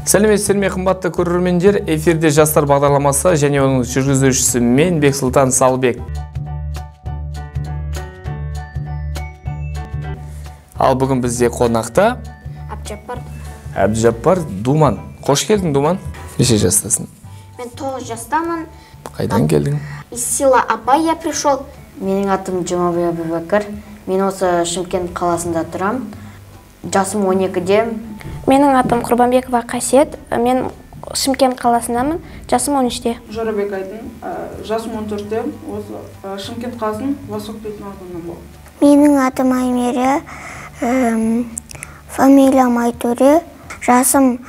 Сәлеметсіздер ме, қымбатты көрермендер, эфирде жастар бағдарламасы және оның жүргізушісі мен Бексұлтан Салбек. Ал бүгін бізде қонақта Әбдіжаппар Думан. Қош келдің, Думан. Неше жастасың? Мен 9 жастамын. Қайдан келдің? Из села Абай я пришел. Менің атым Жұмабай Абубәкір. Мен осы Шымкент қаласында тұрам. Жасым 12-де. Менің атым Құрбанбекова Қасиет. Мен Шымкент қаласындамын. Жасым 13-те. Жорабек Айдын. Жасым 14-те. Осы Шымкент қаласының Восток дейтін ауданынан болды. Менің атым Аймере. Фамилиям Айтөре. Жасым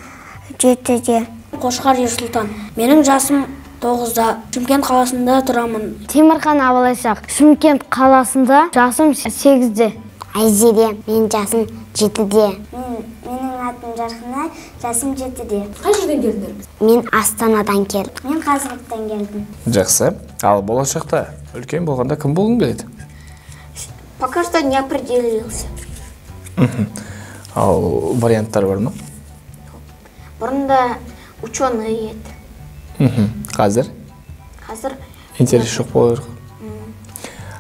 7-де. Қошқар Ерсұлтан. Менің жасым 9-да. Шымкент қаласында тұрамын. Темірхан Абылайсақ. Шымкент қаласында. Жасым 8-де. Айзере, мен жасым 7-де. Менің атым Жарқынай, жасым 7-де. Қай жерден келдіңдер? Мен Астанадан келдім. Мен Қазығұрттан келдім. Жақсы. Ал болашақта үлкен болғанда кім болғың келеді? Пока что не определился. Ал варианттар бар ма? Бұрында ученый еді. Қазір? Қазір Интерес жоқ болар.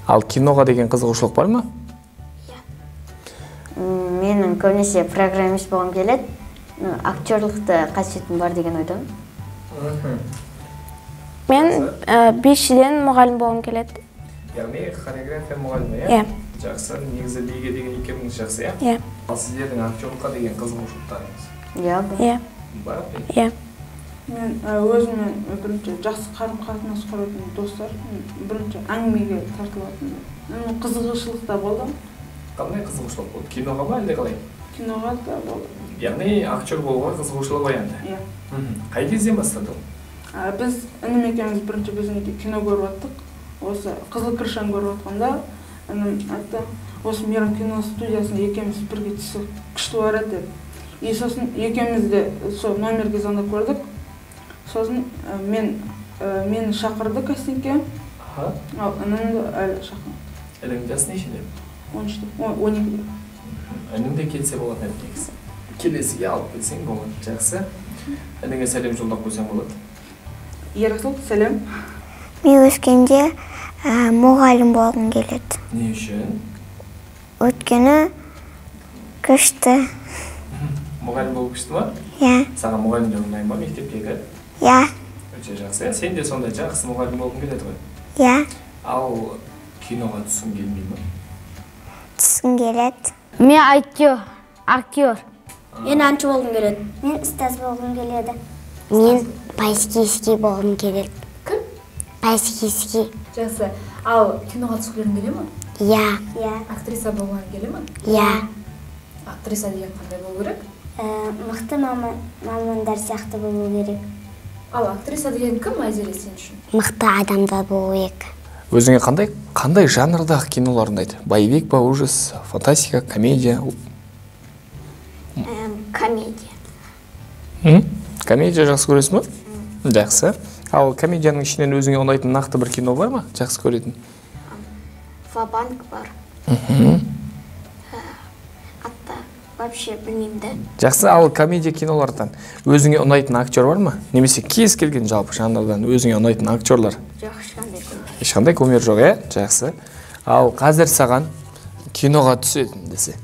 Ал киноға деген қызығушылық бар ма? менің көбінесе программист болғым келеді. Актерлықты қасиетім бар деген ойдамын. Мен 5-ден мұғалім болғым келеді. Яғни хореография мұғалімі, Иә. Жақсы, негізі биге деген екеуіңіз жақсы, иә? Иә. Ал сіздердің актерлыққа деген қызығушылықтарыңыз Иә, Иә. бар? Иә. Мен өзіммен бірінші жақсы қарым-қатынас құратын достар, бірінші әңгімеге тартылатын. Қызығушылықта болды. Қандай қызығушылық болды? Киноға ма әлде қалай? Киноға да болды. Яғни актер болуға қызығушылық оянды. Иә. Қай кезден бастады? Біз інім екеуміз бірінші біздің үйде кино көріп аттық. Осы Қызыл Кіршан көріп атқанда, інім айтты, осы Мейрам кино студиясында екеуміз бірге түсіп күшті бар еді. И сосын екеуміз де сол номерге звондап көрдік. Сосын мені шақырды кастингке. Ал інімді әлі шақырды. Әлің жасы нешеде? 12-де. Інімде келсе болады негізі. Келесіге алып келсең болады. Жақсы. Ініңе сәлем жолдап қойсаң болады. Ерасыл, сәлем. Мен өскенде мұғалім болғым келеді. Не үшін? Өткені күшті. Мұғалім болып күшті ма? Иә. Саған мұғалімдер ұнайды ма мектептегі? Иә. Өте жақсы. Сен де сондай жақсы мұғалім болғың келеді ғой? Иә. Ал киноға түсің келмей ма? Түсім келеді. Мен актер. Мен әнші болғым келеді. Мен ұстаз болғым келеді. Мен Пайскийский болғым келеді. Кім? Пайскийский. Жақсы. Ал киноға түскілерің келе ма? Иә. Иә. Актриса болған келе ма? Иә. Актриса деген қандай болу керек? Мықты мамандар сияқты болу керек. Ал актриса деген кім Айзере сен үшін? Мықты адамдар болу керек. Өзіңе қандай жанрдағы кинолар ұнайды? Боевик па, ужас, фантастика, комедия? Комедия. Комедия жақсы көресің ба? Жақсы. Ал комедияның ішінен өзіңе ұнайтын нақты бір кино бар ма? Жақсы көретін? Ва-банк бар. Атта вообще білмеймін де. Жақсы, ал комедия кинолардан өзіңе ұнайтын актер бар ма? Немесе кез келген жалпы жанрдан өзіңе ұнайтын актерлар? Жоқ, ешқандай кумир. Ешқандай кумир жоқ, иә? Жақсы. Ал қазір саған киноға түсетін десе,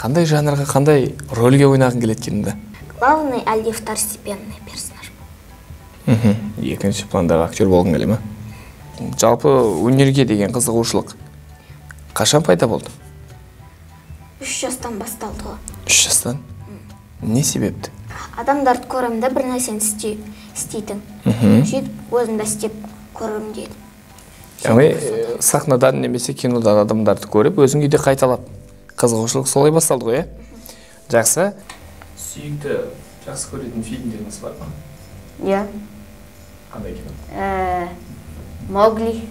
қандай жанрға, қандай рөлге ойнағың келеді кинода? Главный әлде второстепенный персонаж. Екінші пландағы актер болғың келе ма? Жалпы өнерге деген қызығушылық қашан пайда болды? 3 жастан басталды ғой. 3 жастан? Не себепті? Адамдарды көремін де бір нәрсені істейтін. Сөйтіп өзімді істеп көремін дейді. Яғни сахнадан немесе кинодан адамдарды көріп, өзің үйде қайталап. Қызығушылық солай басталды ғой, Жақсы. Сүйікті жақсы көретін фильмдеріңіз бар ма? Иә. Қандай кино? Маугли.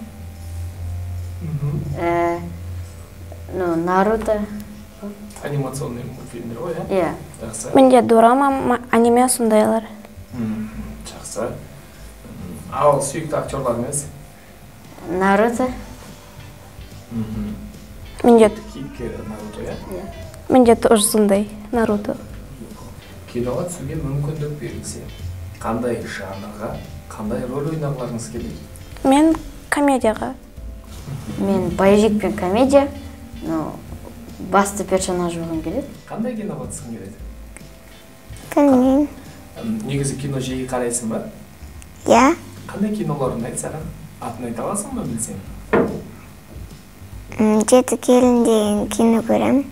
Наруто. Анимационный фильмдер ғой, Иә. Жақсы. Менде дорама, аниме сондайлар. Жақсы. Ал сүйікті актерларыңыз? Наруто. Менде Кейіпкері Наруто, иә? Менде тоже сондай Наруто. киноға түсуге мүмкіндік берілсе, қандай жанрға, қандай рөл ойнағыларыңыз келеді? Мен комедияға. Мен боевик пен комедия, но басты персонаж болғым келеді. Қандай киноға түскің келеді? білмеймін. Негізі кино жиі қарайсың ба? Иә. Қандай кинолар ұнайды саған? Атын айта аласың ба білсең? Жеті келін деген кино көремін.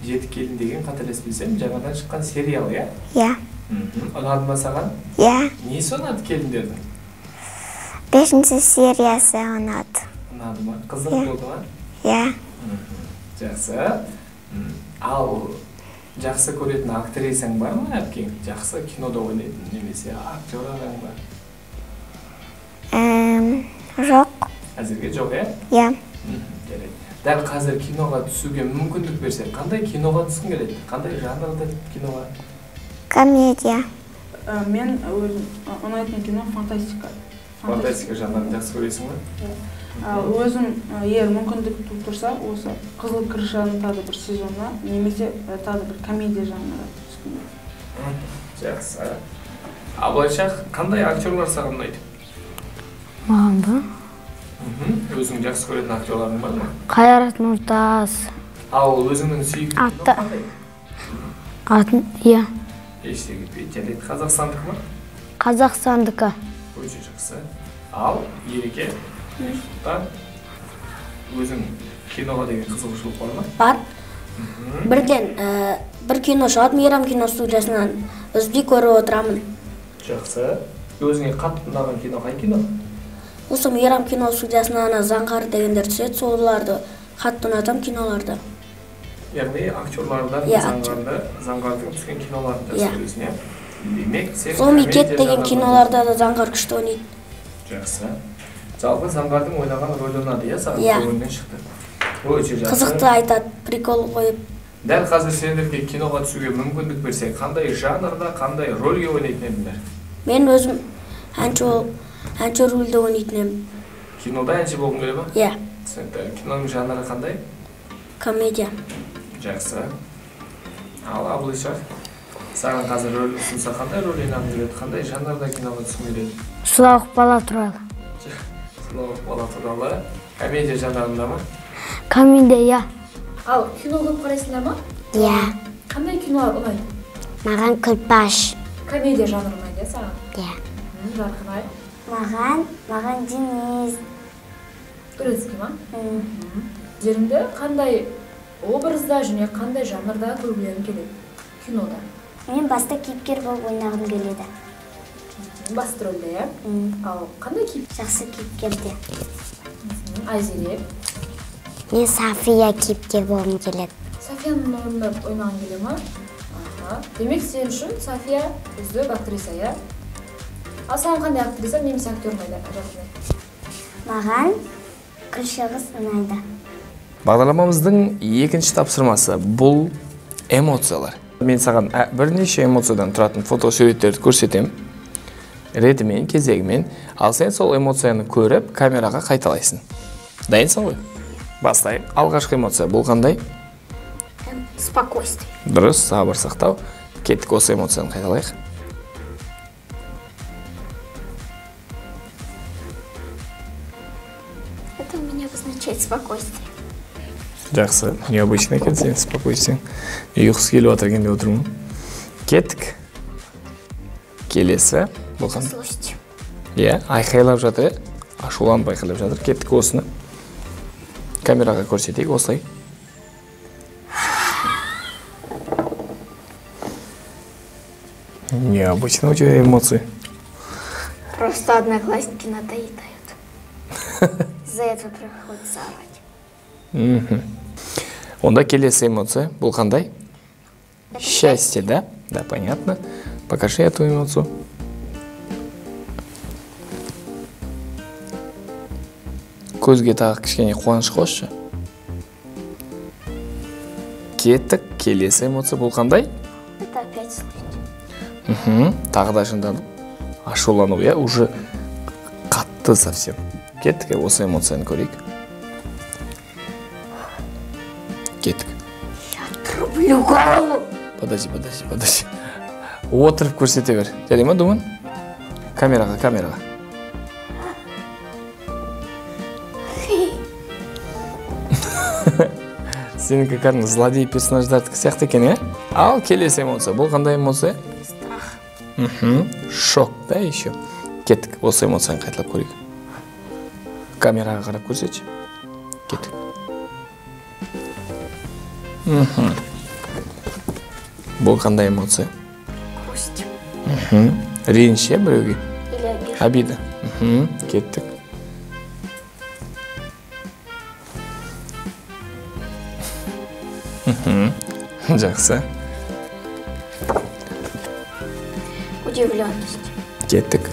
Жеті келін деген қателеспесем, жаңадан шыққан сериал, иә? Иә. Ұнады ма саған? Иә. Несі ұнады келіндердің? 5-ші сериясы ұнады. Ұнады ма? Қызық болды ма? Иә. Жақсы. Ал жақсы көретін актрисаң бар ма әпкең? Жақсы кинода ойнайтын немесе актер ағаң бар? Жоқ. Әзірге жоқ, иә? Иә. Жарайды. Дәл қазір киноға түсуге мүмкіндік берсе, қандай киноға түскің келеді? Қандай жанрда киноға? Комедия. Мен өзім ұнайтын кино фантастика. Фантастика жанрын жақсы көресің ба? Өзім егер мүмкіндік туып тұрса, осы Қызыл Кіршаның тағы бір сезонына немесе тағы бір комедия жанрына түскім келеді. Жақсы. Абылайша қандай актерлар саған ұнайды? Маған ба? Өзің жақсы көретін актерларың бар ма? Қайрат Нұртас. Ал өзіңнің сүйікті кино қандай? Атын, иә. Ештеңе кетпейді. Жарайды. Қазақстандық ма? Қазақстандікі. Өте жақсы. Ал Ереке, өзің киноға деген қызығушылық бар ма? Бар. Бірден бір кино шығады, Мейрам кино студиясынан үзбей көріп отырамын. Жақсы. Өзіңе қатты ұнаған кино қай кино? Осы Мейрам кино студиясынан Заңғар дегендер түседі, соларды қатты ұнатам киноларды. Яғни актерлардан Заңғардың түскен киноларды да сөйлесің, иә? Демек, сен Зомикет деген киноларда да Заңғар күшті ойнайды. Жақсы. Жалпы Заңғардың ойнаған рөлі ұнады, иә? Саған көңіліңнен шықты. Өте жақсы. Қызықты айтады, прикол қойып. Дәл қазір сендерге киноға түсуге мүмкіндік берсе, қандай жанрда, қандай рөлге ойнайтын едіңдер? Мен өзім әнші рөлде ойнайтын едім. Кинода әнші болғың келе ма? Иә. Түсінікті. Киноның жанры қандай? Комедия. Жақсы. Ал Абылайша, саған қазір рөл ұсынса қандай рөл ойнағың келеді? Қандай жанрда киноға түскің келеді? Сұлауық бала туралы. Сұлауық бала туралы. Комедия жанрында ма? Комедия. Ал кино көп қарайсыңдар ма? Иә. Қандай кинолар ұнайды? Маған Күлпаш. Комедия жанры ұнайды, иә саған? Иә. Жарқынай. Маған Денис. Турецкий ма? Жеріңді қандай образда және қандай жанрда көргілерің келеді кинода? Мен басты кейіпкер болып ойнағым келеді. Басты рөлде, иә? Ал қандай кейіпкер? Жақсы кейіпкерде. Айзере. Мен Сафия кейіпкер болғым келеді. Сафияның орнында ойнағың келе ма? Демек сен үшін Сафия үздік актриса, иә? Ал саған қандай актриса немесе актер ұнайды? Маған Күлшығыз ұнайды. Бағдарламамыздың екінші тапсырмасы бұл эмоциялар. Мен саған бірнеше эмоциядан тұратын фотосуреттерді көрсетем. Ретімен, кезегімен. Ал сен сол эмоцияны көріп, камераға қайталайсың. Дайынсың ғой? Бастайық. Алғашқы эмоция бұл қандай? Спокойствие. Дұрыс, сабыр сақтау. Кеттік осы эмоцияны қайталайық. Это у меня обозначает спокойствие. Жақсы, необычно екен сен спокойсың. Ұйқысы келіп отыр екен деп отырмын. Кеттік. Келесі. Бұл қандай? Злость. Иә, айқайлап жатыр, ашуланып айқайлап жатыр. Кеттік осыны. Камераға көрсетейік, осылай. Необычно у тебя эмоции. Просто одноклассники надоедают. За это приходится орать. Онда келесі эмоция. Бұл қандай? Счастье, да? Да, понятно. Покажи эту эмоцию. Көзге тағы кішкене қуаныш қосшы. Кеттік. Келесі эмоция. Бұл қандай? Это опять злость. Тағы да жынданып. Ашулану, я уже қатты совсем. Кеттік, осы эмоцияны көрейік. Кеттік. Отрублю голову. Подожди. Отырып көрсете бер. Жарай ма, Думан? Камераға. Сенікі кәдімгі злодей персонаждардікі сияқты екен, е? Ал келесі эмоция. Бұл қандай эмоция? Страх. Шок, да, еще. Кеттік, осы эмоцияны қайталап көрейік. Камераға қарап көрсетші. Кеттік. Бұл қандай эмоция? Грусть. Реніш, е, біреуге? Или обида. Обида. Кеттік. Жақсы. Удивленность. Кеттік.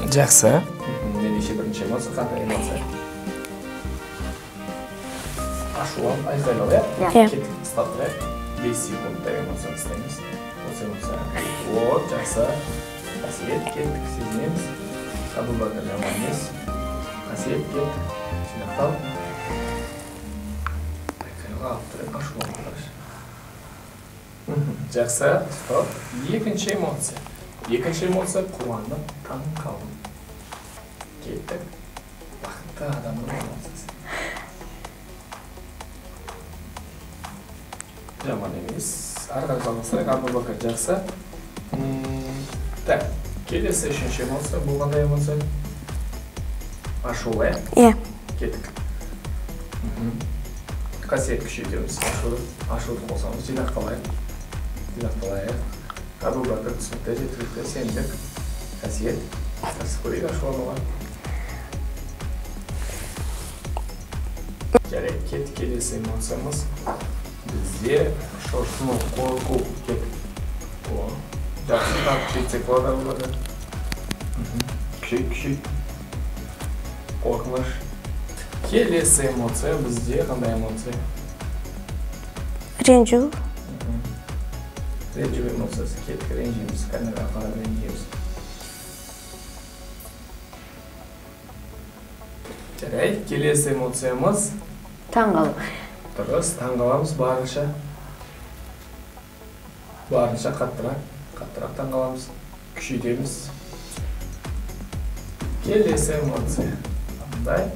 Жақсы. Ендеше бірінші эмоция, қандай эмоция? Ашулан, айқайлау, е? Иә. Кеттік, стартырайық. 5 секундта эмоцияны істейміз. Осы эмоция. Вот, жақсы. Қасиет, кеттік, сезінеміз. Абубакыр жаман емес. Қасиет, кеттік. Жинақтал. Айқайлауға алып тұрайық, ашулан қараш. Жақсы, стоп. Екінші эмоция. Екінші эмоция қуанып, таң қалдым. Кеттік. Бақытты адамның эмоциясы. Жаман емес. Арғы жалғастырайық, Абубакыр жақсы. Так, келесі үшінші эмоция. Бұл қандай эмоция? Ашу, е? Иә. Кеттік. Қасиет күшейтеміз. Ашуды қосамыз. Жинақталайық. Абубакыр түсінікті, жеткілікті, сендік. Қасиет. Қарсы көрейік ашулануға. Жарайды, кеттік, келесі эмоциямыз. Бізде шошыну, қорқу. Кеттік. Жақсы тап, күшейтсек болады Абубакыр. Күшейт. Қорқыныш. Келесі эмоция бізде қандай эмоция? Ренжу. Ренжу эмоциясы. Кеттік, ренжиміз. Камераға қарап ренжиміз. Жарайды, келесі эмоциямыз. Таңғалу. Дұрыс, таңғаламыз барынша. Қаттырақ таңғаламыз. Күшейтеміз. Келесі эмоция. Қандай?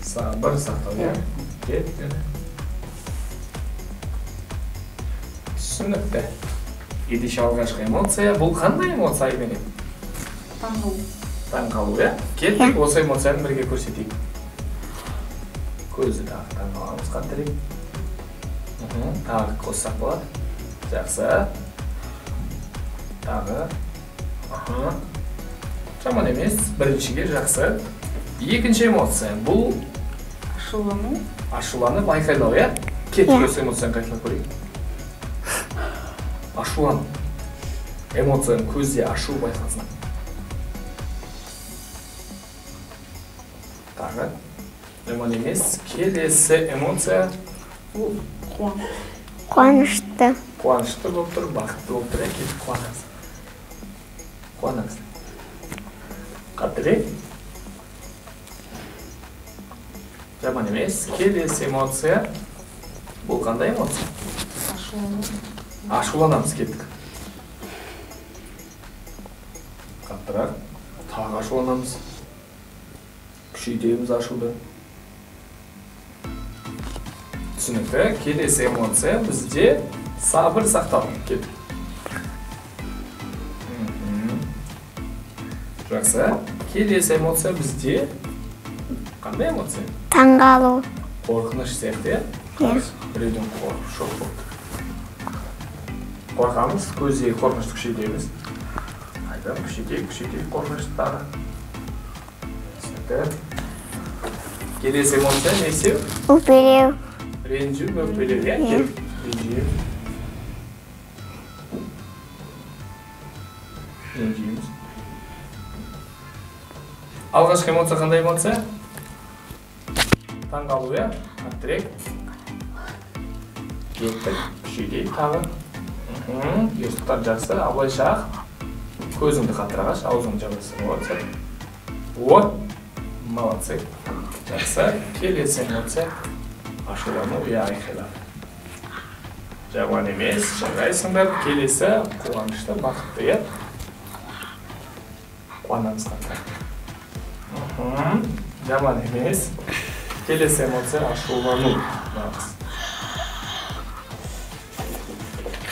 Сабыр сақтау. Кеттік. Түсінікті. Ендеше алғашқы эмоция. Бұл қандай эмоция екен? Таңғалу, е? Кеттік, осы эмоцияны бірге көрсетейік. Көзі тағы таңғаламыз қаттырайық. Тағы қоссақ болады. Жақсы. Тағы. Жаман емес. Біріншіге жақсы. Екінші эмоция. Бұл ашуланып айқайлау, е? Кеттік, осы эмоцияны қайталап көрейік. Ашулан. Эмоцияны көзде ашу байқалсын. Тағы. Жаман емес. Келесі эмоция. Қуанышты. Қуанышты болып тұр, бақытты болып тұр. Кетіп қуаныңыз. Қаттырайық. Жаман емес. Келесі эмоция. Бұл қандай эмоция? Ашуланамыз. Кеттік. Қаттырақ. Тағы ашуланамыз. Күшейтеміз ашуды. Түсінікті. Келесі эмоция бізде сабыр сақтау. Кеттік. Жақсы. Келесі эмоция бізде қандай эмоция? Таңғалу. Қорқыныш сияқты, е? Біреуден қорқып, шок болды. Қорқамыз, көздегі қорқынышты күшейтеміз. Айтам, күшейтейік қорқынышты тағы. Түсінікті. Келесі эмоция не істеу? Өкпелеу. Ренжу, өкпелеу, е? Ренжиміз. Алғашқы эмоция қандай эмоция? Таңғалу, е? Қаттырайық. Кеттік, күшейтейік тағы. Естіктар жақсы, абылайша ақ. Көзіңді қаттырағаш, аузыңды жабасың. Вот. Молодцы. Жақсы. Келесі эмоция. Ашулану, я айқайлау. Жаман емес, жарайсыңдар. Келесі қуанышты, бақытты, иә? Қуанамыз қандай. Жаман емес. Келесі эмоция ашулану.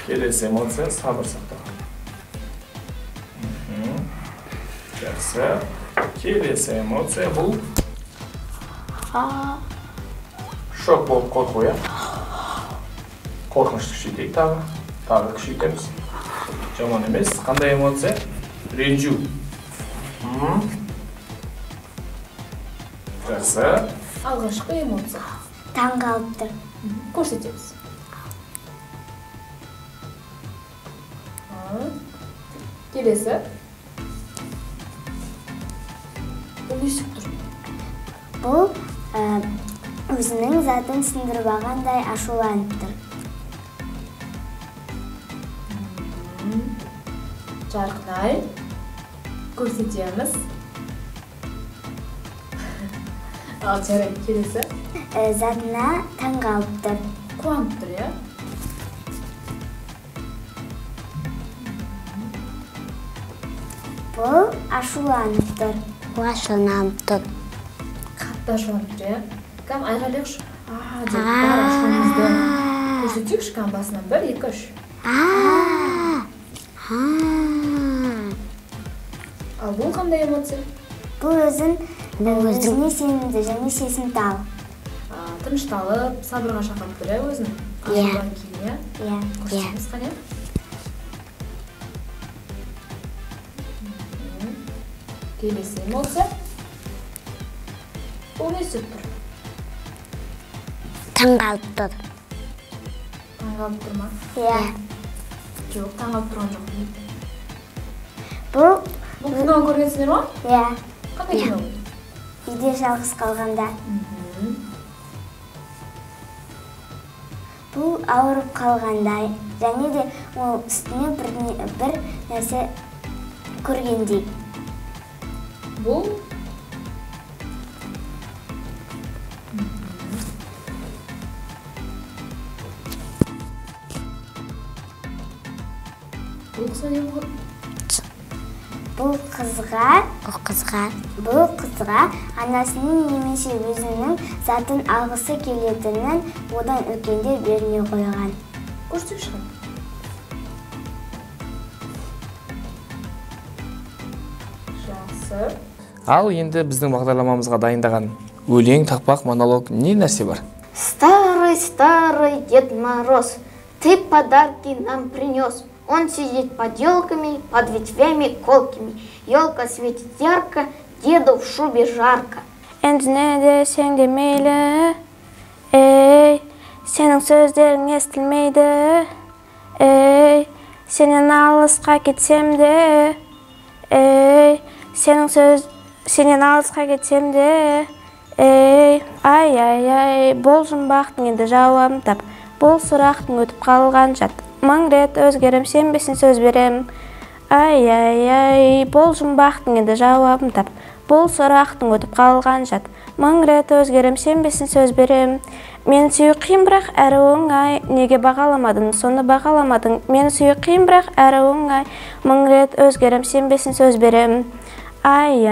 Келесі эмоция сабыр сақтау. Жақсы. Келесі эмоция бұл шок болып қорқу, иә? Қорқынышты күшейтейік тағы күшейтеміз. Жаман емес. Қандай эмоция? Ренжу. Жақсы. Алғашқы эмоция. Таңғалып тұр. Көрсетеміз. Келесі. Бұл несіп тұр? Бұл өзінің затын сындырып алғандай ашуланып тұр. Жарқынай. Көрсетеміз. Ал жарай, келесі. Затына таңғалып тұр. Қуанып тұр, иә? Бұл ашуланып тұр. Бұл ашуланып тұр. Қатты ашуланып тұр, иә? Кәм айғалайықшы. Деп бар ашуымызды көрсетейікші кәм басынан 1, 2, 3. Ал бұл қандай эмоция? Бұл өзіне сенімді және сезімтал. Тынышталып, сабырға шақырып тұр, өзін? Ашудан кейін, иә? Көрсетеміз қане? Келесі эмоция. Бұл не істеп тұр? Таңғалып тұр. Таңғалып тұр ма? Иә. Жоқ, таңғалып тұрған жоқ. Бұл киноны көргенсіңдер ма? Иә. Қандай кино? Үйде жалғыз қалғанда. Бұл ауырып қалғандай, және де ол үстіне бір нәрсе көргендей. Бұл қысқа не болған? Бұл қызға анасының немесе өзінің затын алғысы келетінін одан үлкендер бермей қойған. Көрсетіп шығын. Жақсы. Ал енді біздің бағдарламамызға дайындаған өлең, тақпақ, монолог не нәрсе бар? Старый Дед Мороз, ты подарки нам принес. Он сидит под елками, под ветвями колкими. Елка светит ярко, деду в шубе жарко. Енді не десең де мейлі, ей, сенің сөздерің естілмейді, ей, сенен алысқа кетсем де, ей, сенен алысқа кетсем де, ей, ай, бұл жұмбақтың енді жауабын тап, бұл сұрақтың өтіп қалған жат. Мың рет өзгерім, сенбесін сөз берем. Ай, бұл жұмбақтың енді жауабын тап. Бұл сұрақтың өтіп қалған жат. Мың рет өзгерім, сенбесін сөз берем. Мен сүйі қиын бірақ әрі оңай. Неге бағаламадың, соны бағаламадың. Мен сүйі қиын бірақ әрі оңай. Мың рет өзгерім, сенбесін сөз берем. Ай.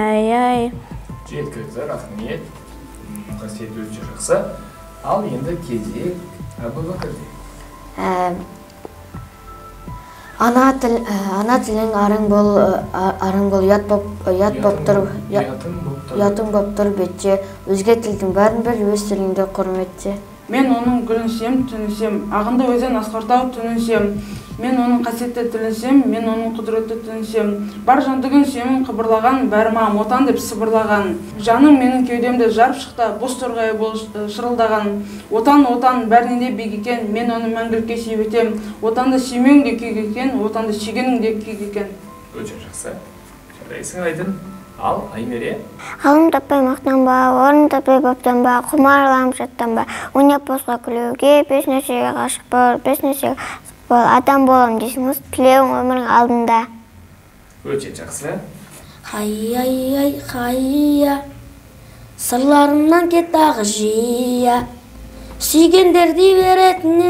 Жеткілікті, рахмет. Қасиет өте жақсы. Ал енді кезек Әбубәкірде. Ана тілің арың бол, ятың боп тұр бетте. Өзге тілдің бәрін біл, өз тіліңді құрметте. Мен оның гүлінсем, түнісем, ағынды өзен асқартау түнісем. Мен оның қасиетті тілінсем, мен оның құдіретті түнісем. Бар жандығын сүйемін қыбырлаған, бәрі маған отан деп сыбырлаған. Жаным менің кеудемді жарып шықта, бос торғай бол шырылдаған. Отан, бәрінен де биік екен, мен оны мәңгілікке сүйіп етем. Отанды сүймең де күйік екен, отанды сүйгенің де күйік екен. Өте жақсы. Жарайсың Айдын. Ал Аймере? Ғалым таппай мақтанба, орын таппай баптанба, құмарланып жаттанба. Ойнап босқа күлуге, 5 нәрсеге ғашық бол, 5 нәрсеге ғашық бол. Адам болам десіңіз, тілеуің өмірің алдында. Өте жақсы. Хайя, сырларымнан кет ағы жия. Сүйгендерді беретін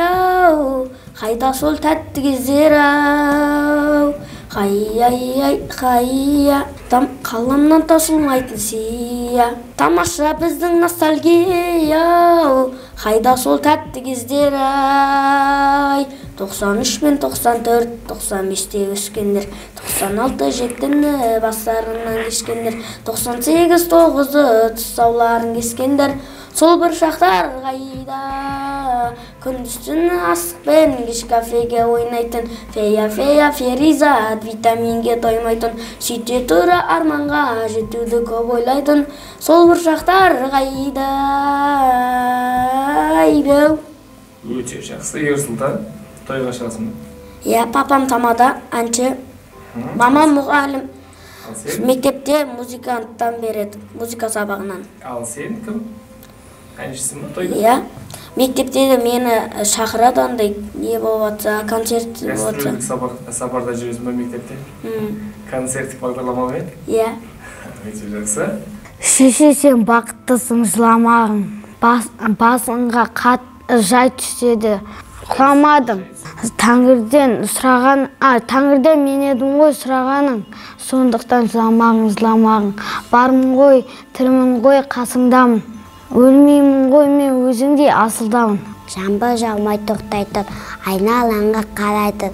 ау, қайда сол тәтті кездер ау. Қайя, қаламнан тасылмайтын сия. Тамаша біздің ностальгия ау, қайда сол тәтті кездер ай. 93 мен 94, 95-те өскендер, 96 жеттіні бастарынан кешкендер, 98 9-ы тұсауларын кескендер. Сол бір шақтар қайда, күндіз-түні асықпен кеш кафеге ойнайтын, фея феризат витаминге тоймайтын, сөйте тұра арманға жетуді көп ойлайтын. Сол бір шақтар қайда. Өте жақсы. Ерсұлтан, тойға шығасың ба? Иә, папам тамада әнші, мамам мұғалім. Мектепте музыканттан береді, музыка сабағынан. Ал сен кім? Әншісің ба тойға? Иә, мектепте де мені шақырады, андай не болып жатса, концерт болып жатса. Гастрольдік сапарда жүресің ба мектепте? Концерттік бағдарламамен? Иә. Өте жақсы. Шеше, сен бақыттысың, жыламағың. Басыңға жай түседі. Құламадың. Тәңірден мен едім ғой сұрағаның. Сондықтан жыламағың. Бармын ғой, тірімін ғой, қасыңдамын. Өлмеймін ғой, мен өзіңдей асылдамын. Жамбыл жаумай тоқтайтын, айналаңға қарайтын.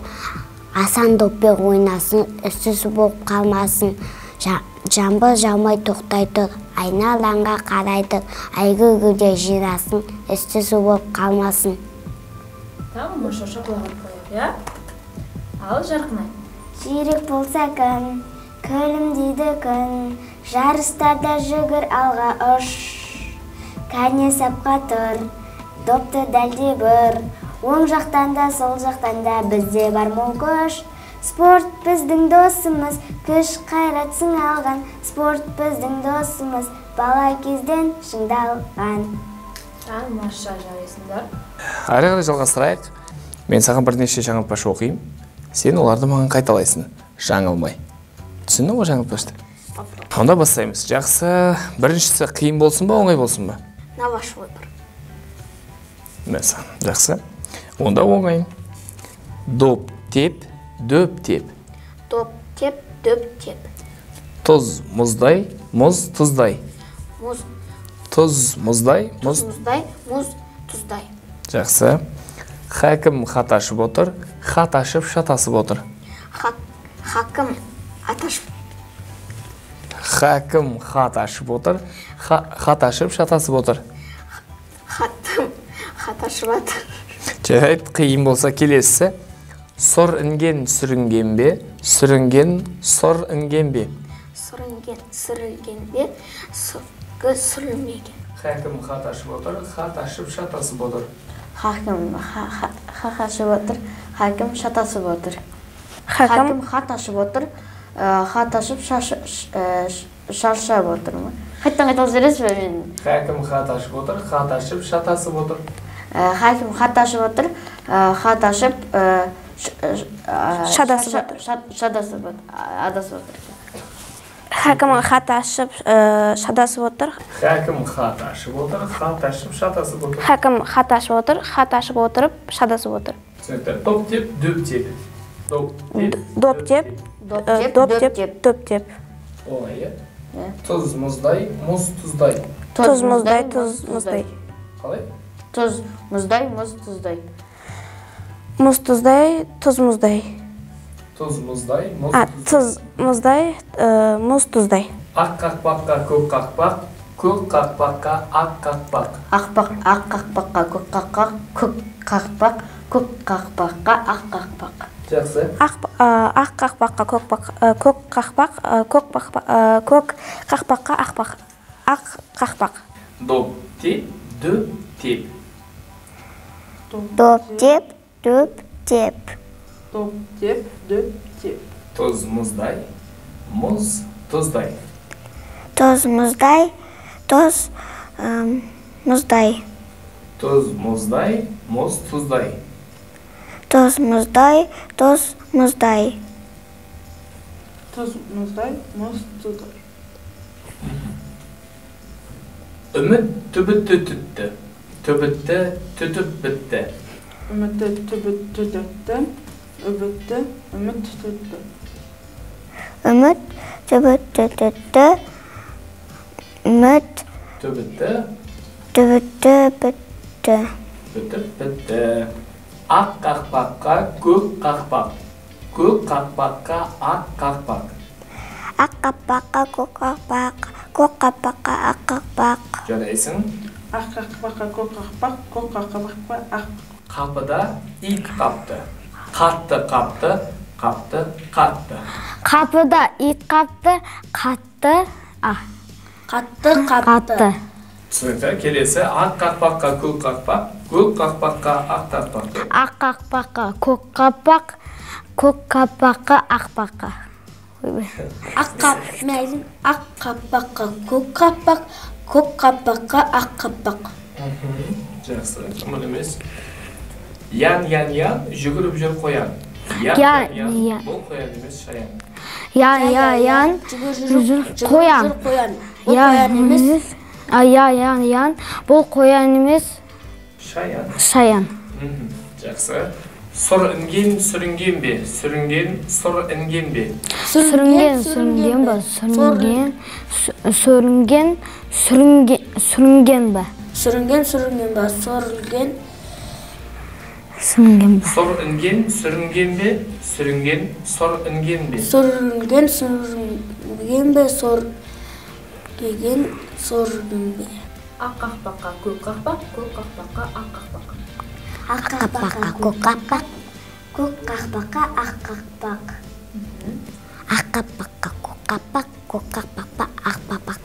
Асан доппен ойнасын, үстісі болып қалмасын. Жамбыл жаумай тоқтайтын, айналаңға қарайтын. Айгүгіде жирасын, үстісі болып қалмасын. Тамам, шоша құлағын қойып, я? Ал жарқынай. Жүйрік болса күн, күлімдейді күн, жарыстарда жүгір алға ұш. Кәне сапқа тұр, допты дәлде бір, оң жақтан да, сол жақтан да бізде бар мол күш. Спорт біздің досымыз, күш қайратсың алған. Спорт біздің досымыз, бала кезден шыңдалған. Маша жарайсыңдар. Әрі қарай жалғастырайық. Мен саған бірнеше жаңылтпаш оқимын. Сен оларды маған қайталайсың, жаңылмай. Түсіндің ғой жаңылтпашты? Онда бастаймыз. Жақсы. Біріншісі қиын болсын ба, оңай болсын ба? На ваш выбор. Мәсі. Жақсы. Онда оңайын. Доп теп, дөп теп. Доп теп, дөп теп. Тұз мұздай, мұз тұздай. Тұз мұздай, мұз тұздай. Жақсы. Хакім хат ашып отыр, хат ашып шатасып отыр. Хакім хат ашып отыр, хат ашып шатасып отыр. Хат ашып отыр. Жарайды, қиын болса келесі. Сор інген сүрінген бе, сүрінген сор інген бе. Сүрілген бе, сүрілмеген. Хакім хат ашып отыр, хат ашып шатасып отыр. Хакім хат ашып отыр, хакім шатасып отыр. Хакім хат ашып отыр, хат ашып шаршап отыр. Қайттан қайта өзересіз бе мен? Хакім хат ашып отыр, хат ашып шатасып отыр. Хакім хат ашып отыр, хат ашып шатасып отыр. Адасып отыр. Хакім хат ашып шатасып отыр. Хакім хат ашып отыр, хат ашып шатасып отыр. Хакім хат ашып отыр, хат ашып отырып шатасып отыр. Түсінікті. Топ теп, дөп теп. Доп теп, дөп теп. Оңай, е? Тұз мұздай, мұз тұздай. Тұз мұздай, тұз мұздай. Қалай? Тұз мұздай, мұз тұздай. Мұз тұздай, тұз мұздай. Тұз мұздай, мұз тұздай. Тұз мұздай, мұз тұздай. Ақ қақпаққа көк қақпақ, көк қақпаққа ақ қақпақ. Ақ қақпаққа көк қақпақ, көк қақпақ, көк қақпаққа ақ қақпақ. Жақсы. Ақ қақпаққа көк қақпаққа ақ қақпақ. Доп теп, дөп теп. Доп теп, дөп теп. Доп теп, дөп теп. Тұз мұздай, мұз тұздай. Тұз мұздай, тұз мұздай. Тұз мұздай, мұз тұздай. Тұз мұздай, тұз мұздай. Тұз мұздай, мұз тұздай. Үміт түбітті түтті. Төбітті, түтіп бітті. Үмітті түбіт түтіпті, үбітті үміт түтіпті. Үміт түбітті түтті, үміт Төбітті, түбітті бітті. түтіп бітті. Ақ қақпаққа көк қақпақ. Көк қақпаққа ақ қақпақ. Ақ қақпаққа көк қақпақ, көк қақпаққа ақ қақпақ. Жарайсың. Ақ қақпаққа көк қақпақ, көк қақпаққа ақ. Қапыда ит қапты. Қатты қапты, қапты қатты. Қапыда ит қапты, қатты қатты. Түсінікті. Келесі ақ қақпаққа көк қақпақ, көк қақпаққа ақ қақпақ. Ақ қақпаққа көк қақпақ, көк қақпаққа ақ қақпақ. Ақ қақпаққа көк қақпақ, көк қақпаққа ақ қақпақ. Жақсы, жаман емес. Ян, жүгіріп жүр қоян. Ян. Бұл қоян емес, шаян. Ян, жүгір қоян. Ян, бұл қоян емес, шаян. Жақсы. Сұр інген, сүрінген бе? Сүрінген, сұр інген бе? Сүрінген бе? Сүрінген бе? Сүрінген бе? Сұр інген, сүрінген бе? Сүрінген, сұр інген бе? Сүрінген бе? Сүрінген бе? Ақ қақпаққа көк қақпақ, көк қақпаққа ақ қақпақ. Ақ қақпаққа көк қақпақ, көк қақпаққа ақ қақпақ. Ақ қақпаққа көк қақпақ, көк қақпаққа ақ қақпақ.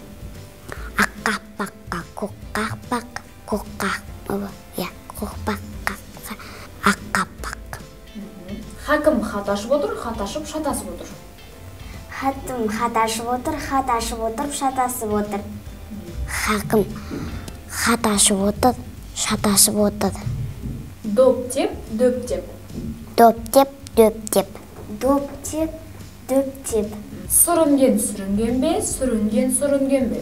Ақ қақпаққа көк қақпақ, көк қақпаққа ақ қақпақ. Хакім хат ашып отыр, хат ашып шатасып отыр. Хатым хат ашып отыр, хат ашып отырып шатасып отыр. Хакім хат ашып отыр, шатасып отыр. Доп теп, дөп теп. Доп теп, дөп теп. Доп теп, дөп теп. Сүрінген бе? Сүрінген бе? Сүрінген бе?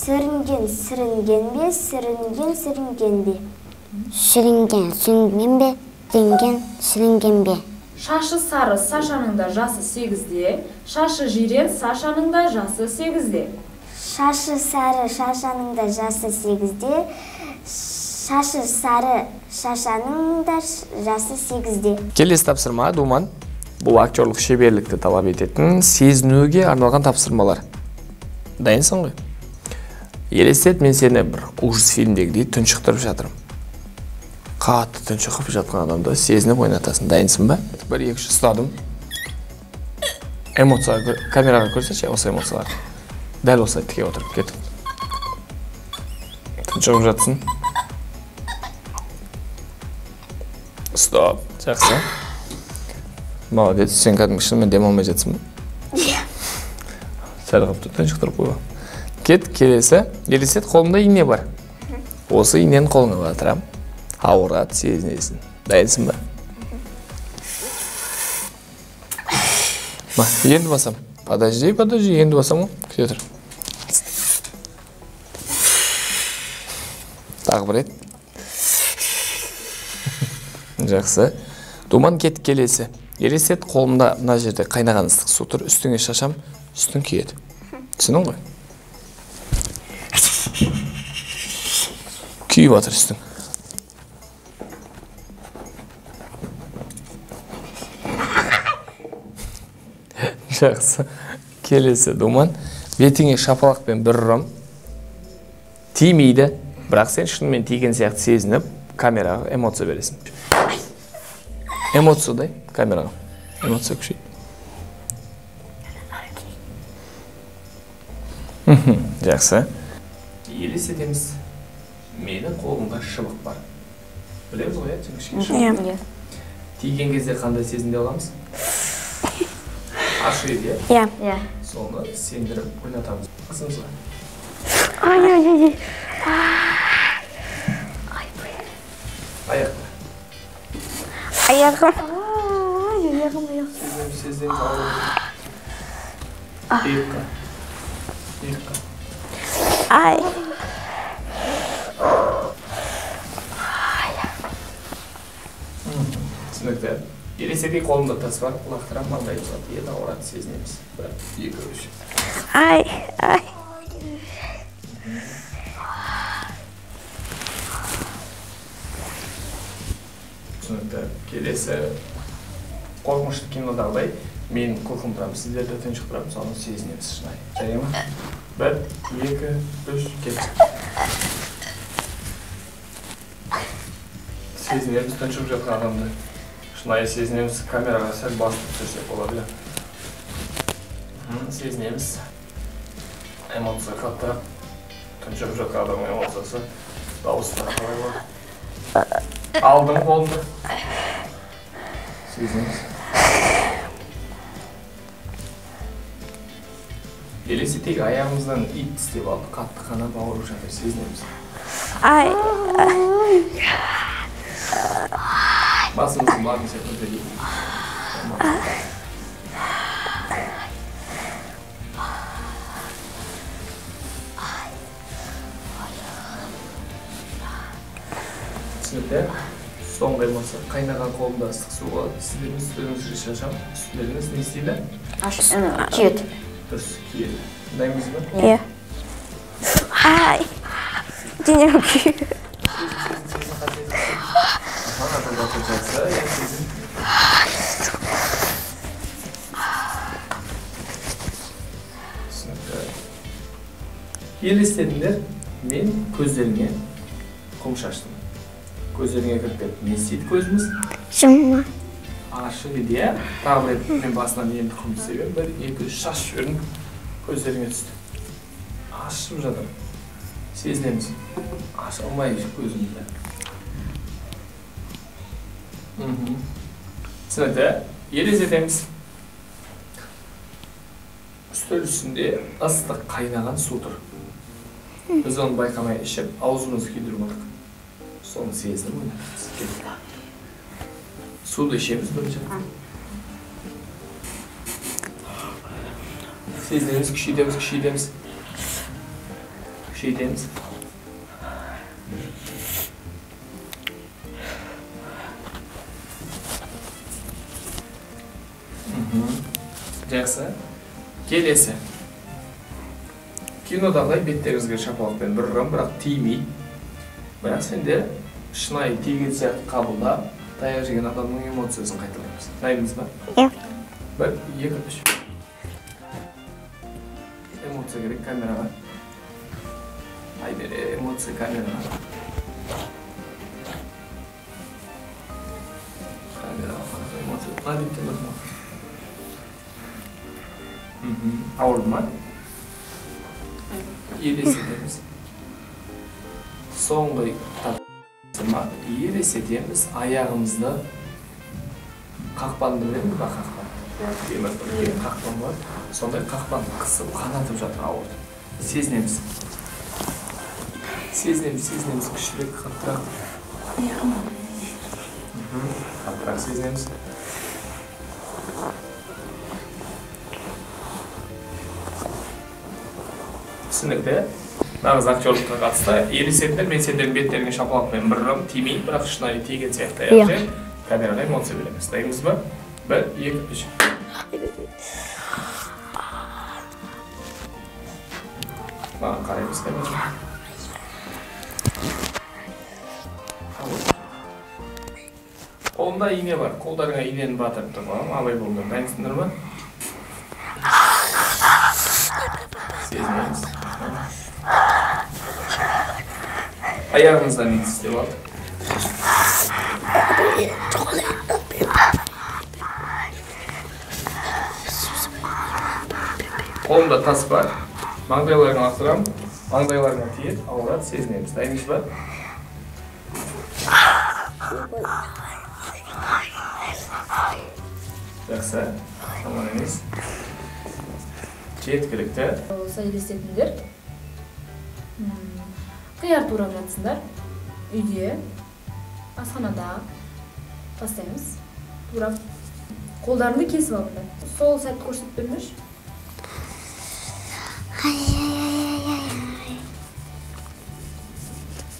Сүрінген бе? Сүрінген бе? Сүрінген бе? Шашы сары Сашаның да жасы 8-де, шашы жирен Сашаның да жасы 8-де. Шашы сары Шашаның да жасы 8-де, шашы сары Шашаның да жасы 8-де. Келесі тапсырма, Думан. Бұл актерлық шеберлікті талап ететін сезінуге арналған тапсырмалар. Дайынсың ғой? Елестет, мен сені бір ужас фильмдегідей тұншықтырып жатырмын. Қатты тұншығып жатқан адамды сезініп ойнатасың. Дайынсың ба? Бір екі ұстадым. Эмоцияға, камераға көрсетші, осы эмоциялар. Дәл осылай тіке отырып кетіп. Тұншығып жатсың. Стоп. Жақсы. Молодец, сен кәдімгі шынымен демалмай жатсың ба? Сәл қыпты тұншықтырып қойға. Кет, келесі. Елестет, қолымда ине бар. Осы инені қолыңа батырам. Ауырады, сезінесің. Дайынсың ба? Енді басам. Подожди, енді басам ғой. Күте тұр. Тағы бір рет. Жақсы. Думан, кет, келесі. Елестет, қолымда мына жерде қайнаған ыстық су тұр. Үстіңе шашам, үстің күйеді. Түсінің ғой? Күйіп атыр үстің. Жақсы. Келесі, Думан. Бетіңе шапалақпен бір ұрам. Тимейді, бірақ сен шынымен тиген сияқты сезініп, камераға эмоция бересің. Эмоция дай, камераға. Эмоция күшейді. Жақсы. Елестетеміз. Менің қолымда шыбық бар. Білеміз ғой, Иә. Тиген кезде қандай сезімде оламыз? Ашу еді, Иә. соны сендіріп ойнатамыз. Қысымыз ба? Аяқта. Аяғым. Сезден қалу. Иыққа. Ай. Түсінікті. Елестетейік, қолымда тас бар, лақтырам, маңдай бұзады, ел ауырады, сезінеміз. 1, 2, 3. Ай. Түсінікті. Келесі қорқынышты кинодағыдай мен қылқындырамын, сіздерді тұншықтырамын, соны сезінеміз шынайы. Жарай ма? 1, 2, 3, кетші. Сезінеміз тұншығып жатқан адамды. Шынайы сезінеміз, камераға сәл басып түсірсек болады. Сезінеміз. Эмоция қаттырақ. Тұншығып жатқан адамның эмоциясы. Дауыстар қалай болады. Алдым қолымды. Сезінеміз. Елестетейік, аяғымыздан ит тістеп алып, қатты қанап ауырып жатыр, сезінеміз. Ай. Басымыздың барын сәт өтелейік. Түсінікті. Соңғы эмоция. Қайнаған қолымда ыстық су болады. Сіздеріңіз үстілеріңізге шашам. Үстілеріңіз не істейді? Киеді. Дұрыс, киеді. Дайынбыз ба? Иә. Ай. Денем күйеді. Елестедіңдер, мен көздеріңе құм шаштым. Көздеріңе кіріп кетті. Не істейді көзіміз? Жұмма. Ашық еді, тағы бір мен басынан енді құмды себем. 1, 2, 3 шашып жібердім. Көздеріңе түсті. Ашып жатыр. Сезінеміз. Аша алмай көзімізді. Түсінікті. Елестетеміз. Үстел үстінде ыстық қайнаған су тұр. Біз оны байқамай ішіп, аузымызды күйдіріп алдық. Соны сездім оны. Суды ішеміз бірінші. Сезінеміз, күшейтеміз. Жақсы. Келесі. Кинодағыдай беттеріңізге шапалақпен бір ұрам, бірақ тимей. Бірақ сенде шынайы тиген сияқты қабылдап, таяқ жеген адамның эмоциясын қайталаймыз. Дайынбыз ба? Иә. 1, 2, 3. Эмоция керек камераға. Ай бере, эмоция камераға. Камераға, эмоция. Надептен ұрма. Ауырды ма? Елестетеміз. Соңғы тапсырма. Елестетеміз, аяғымызды қақпанды білеміз ба қақпан? Темір бір қақпан бар. Сондай қақпанды қысып, қанатып жатыр ауырды. Сезінеміз. Күштірек қаттырақ. Қаттырақ сезінеміз. Түсінікті. Нағыз актерлыққа қатысты. Елестетіңдер, мен сендердің беттеріңе шапалақпен бір ұрам, тимей, бірақ шынайы тиген сияқты аяқ. Камераға эмоция береміз. Дайынбыз ба? 1, 2, 3. Маған қараймыз камераға. Қолында ине бар. Қолдарыңа инені батырып тұрмағам. Абай болыңдар. Дайынсыңдар ма? Сезінеміз. Аяғыңыздан ит істеп алды. Қолымда тас бар. Маңдайларыңа лақтырам. Маңдайларыңа тиеді, ауырады, сезінеміз. Дайынбыз ба? Жақсы. Жаман емес. Жеткілікті. Болса елестетіңдер. Қияр турап жатсыңдар. Үйде, асханада тастаймыз. Турап. Қолдарыңды кесіп алыңдар. Сол сәтті көрсетіп беріңдерші.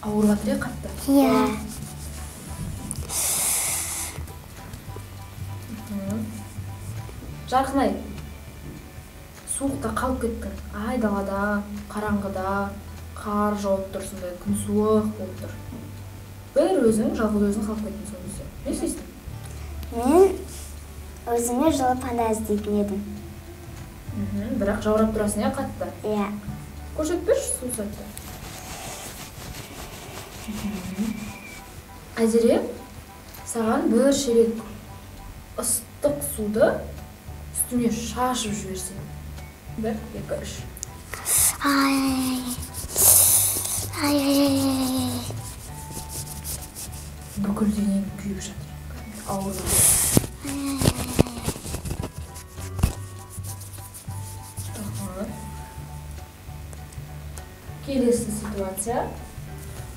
Ауырып жатыр қатты. Иә. Жарқынай, суықта қалып кеткен. Айдалада, қараңғыда, қар жауып тұр, сондай күн суық болып тұр. Бір өзің, жалғыз өзің қалып кеткен сол кезде. Не істейсің? Мен өзіме жылы панда іздейтін едім. Бірақ жаурап тұрасың, иә, қатты? Иә. Көрсетпеші сол сәтті. Айзере, саған бір шелек ыстық суды үстіне шашып жіберсең. 1, 2, 3. Бүкіл денең күйіп жатыр. Ауыр. Келесі ситуация.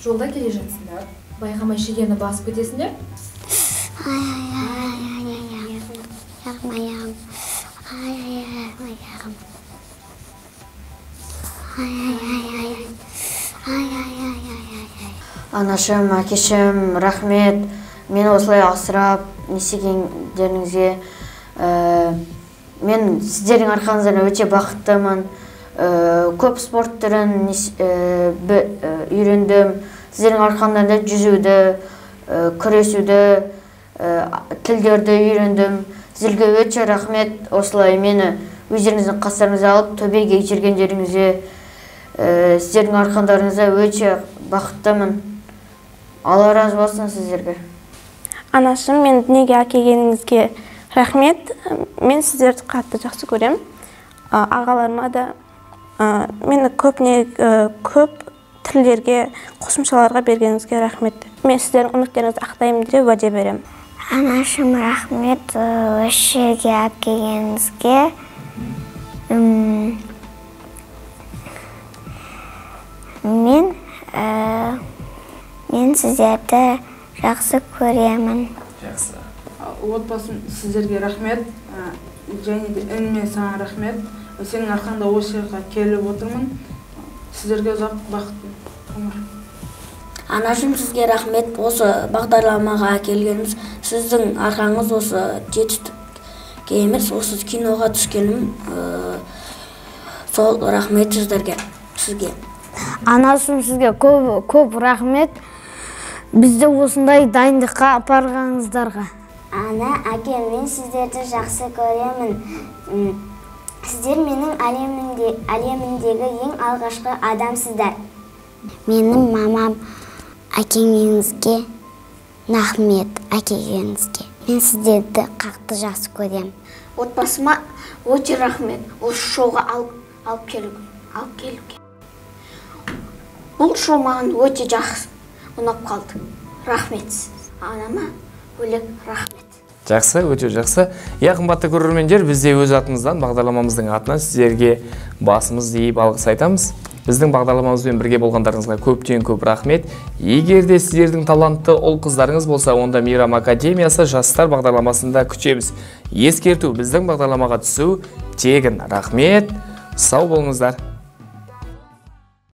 Жолда келе жатсыңдар. Байқамай шегені басып кетесіңдер. Анашым, әкешім, рахмет. Мені осылай асырап, несегендеріңізге. Мен сіздердің арқаңыздан өте бақыттымын. Көп спорт түрін үйрендім. Сіздердің арқаңызда жүзуді, күресуді, тілдерді үйрендім. Сіздерге өте рахмет. Осылай мені өздеріңіздің қастарыңызға алып, төбеге жергендеріңізге, сіздердің арқандарыңызда өте бақыттымын. Алла разы болсын сіздерге. Анашым, мен дүниеге әкелгеніңізге рахмет. Мен сіздерді қатты жақсы көрем. Ағаларыма да мені көп тілдерге, қосымшаларға бергеніңізге рахмет. Мен сіздердің үміттеріңізді ақтаймын деп уәде берем. Анашым, рахмет осы жерге әкелгеніңізге. Мен сіздерді жақсы көремін. Жақсы. Отбасым сіздерге рахмет. Және де ініме саған рахмет. Сенің арқаңда осы жерге келіп отырмын. Сіздерге ұзақ бақытты ғұмыр. Анашым, сізге рахмет. Осы бағдарламаға келгеніміз, сіздің арқаңыз осы жетістікке емес, осы киноға түскенім. Сол рахмет сіздерге. Анашым, сізге көп рахмет. Бізді осындай дайындыққа апарғаныңыздарға. Ана, әке, мен сіздерді жақсы көремін. Сіздер менің әлемімдегі ең алғашқы адамсыздар. Менің мамам әкелгеніңізге рахмет, әкелгеніңізге. Мен сіздерді қатты жақсы көремін. Отбасыма өте рахмет. Осы шоуға алып келуге. Бұл шоу маған өте жақсы ұнап қалды. Рахмет. Анама бөлек рахмет. Жақсы, өте жақсы. Қымбатты көрермендер, біз де өз атымыздан, бағдарламамыздың атынан сіздерге басымыз иіп алғыс айтамыз. Біздің бағдарламамызбен бірге болғандарыңызға көптен көп рахмет. Егер де сіздердің талантты ұл-қыздарыңыз болса, онда Мейрам Академиясы жастар бағдарламасында күтеміз. Ескерту, біздің бағдарламаға түсу тегін. Рахмет, сау болыңыздар.